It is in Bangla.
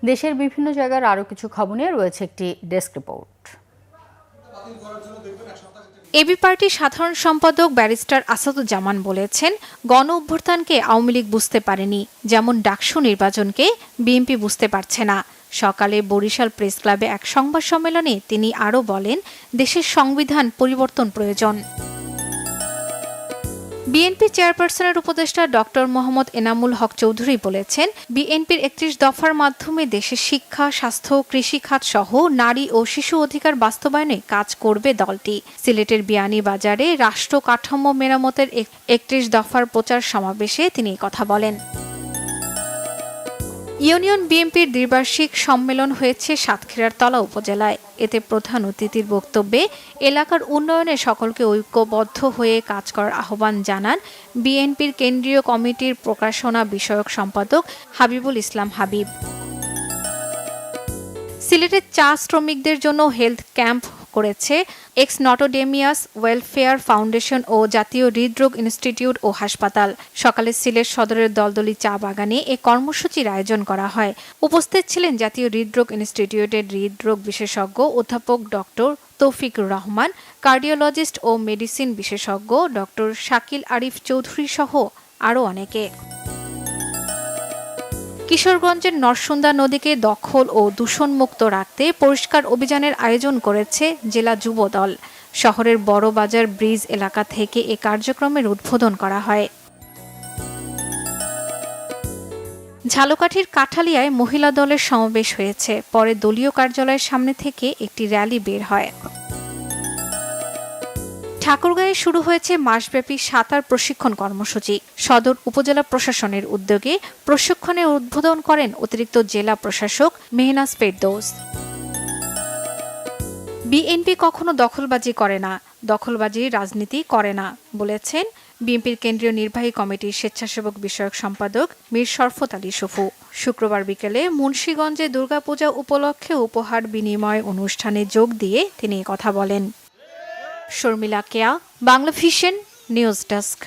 দেশের বিভিন্ন জায়গার আরও কিছু খবর নিয়ে রয়েছে একটি ডেস্ক রিপোর্ট। এবি পার্টির সাধারণ সম্পাদক ব্যারিস্টার আসাদুজ্জামান বলেছেন, গণ অভ্যুত্থানকে আওয়ামী লীগ বুঝতে পারেনি, যেমন ডাকসু নির্বাচনকে বিএনপি বুঝতে পারছে না। সকালে বরিশাল প্রেস ক্লাবে এক সংবাদ সম্মেলনে তিনি আরও বলেন, দেশের সংবিধান পরিবর্তন প্রয়োজন। বিএনপি চেয়ারপারসনের উপদেষ্টা ডক্টর মোহাম্মদ এনামুল হক চৌধুরী বলেছেন, বিএনপির ৩১ দফার মাধ্যমে দেশের শিক্ষা, স্বাস্থ্য, কৃষি খাত সহ নারী ও শিশু অধিকার বাস্তবায়নে কাজ করবে দলটি। সিলেটের বিয়ানীবাজারে রাষ্ট্র কাঠামো মেরামতের ৩১ দফার প্রচার সমাবেশে তিনি কথা বলেন। ইউনিয়ন বিএনপির দ্বিবার্ষিক সম্মেলন হয়েছে সাতক্ষীরার তলা উপজেলায়। এতে প্রধান অতিথির বক্তব্যে এলাকার উন্নয়নে সকলকে ঐক্যবদ্ধ হয়ে কাজ করার আহ্বান জানান বিএনপির কেন্দ্রীয় কমিটির প্রকাশনা বিষয়ক সম্পাদক হাবিবুল ইসলাম হাবিব। সিলেটের চা শ্রমিকদের জন্য হেলথ ক্যাম্প করেছে এক্স নটোডেমিয়াস ওয়েলফেয়ার ফাউন্ডেশন ও জাতীয় হৃদরোগ ইনস্টিটিউট ও হাসপাতাল। সকালে সিলেট সদরের দলদলি চা বাগানে এ কর্মসূচির আয়োজন করা হয়। উপস্থিত ছিলেন জাতীয় হৃদরোগ ইনস্টিটিউটের হৃদরোগ বিশেষজ্ঞ অধ্যাপক ডক্টর তৌফিকুর রহমান, কার্ডিওলজিস্ট ও মেডিসিন বিশেষজ্ঞ ডক্টর শাকিল আরিফ চৌধুরী সহ আরও অনেকে। কিশোরগঞ্জের নরসুন্দা নদীকে দখল ও দূষণমুক্ত রাখতে পরিষ্কার অভিযানের আয়োজন করেছে জেলা যুব দল। শহরের বড় বাজার ব্রিজ এলাকা থেকে এ কার্যক্রমের উদ্বোধন করা হয়। ঝালকাঠির কাঠালিয়ায় মহিলা দলের সমাবেশ হয়েছে। পরে দলীয় কার্যালয়ের সামনে থেকে একটি র্যালি বের হয়। ঠাকুরগাঁয়ে শুরু হয়েছে মাসব্যাপী সাঁতার প্রশিক্ষণ কর্মসূচি। সদর উপজেলা প্রশাসনের উদ্যোগে প্রশিক্ষণের উদ্বোধন করেন অতিরিক্ত জেলা প্রশাসক মেহনাজ ফেরদৌস। বিএনপি কখনো দখলবাজি করে না, দখলবাজি রাজনীতি করে না বলেছেন বিএনপির কেন্দ্রীয় নির্বাহী কমিটির স্বেচ্ছাসেবক বিষয়ক সম্পাদক মীর শরফত আলী সুফু। শুক্রবার বিকেলে মুন্সিগঞ্জে দুর্গাপূজা উপলক্ষে উপহার বিনিময় অনুষ্ঠানে যোগ দিয়ে তিনি কথা বলেন। শর্মিলা কেয়া, বাংলা ভিশন নিউজ ডেস্ক।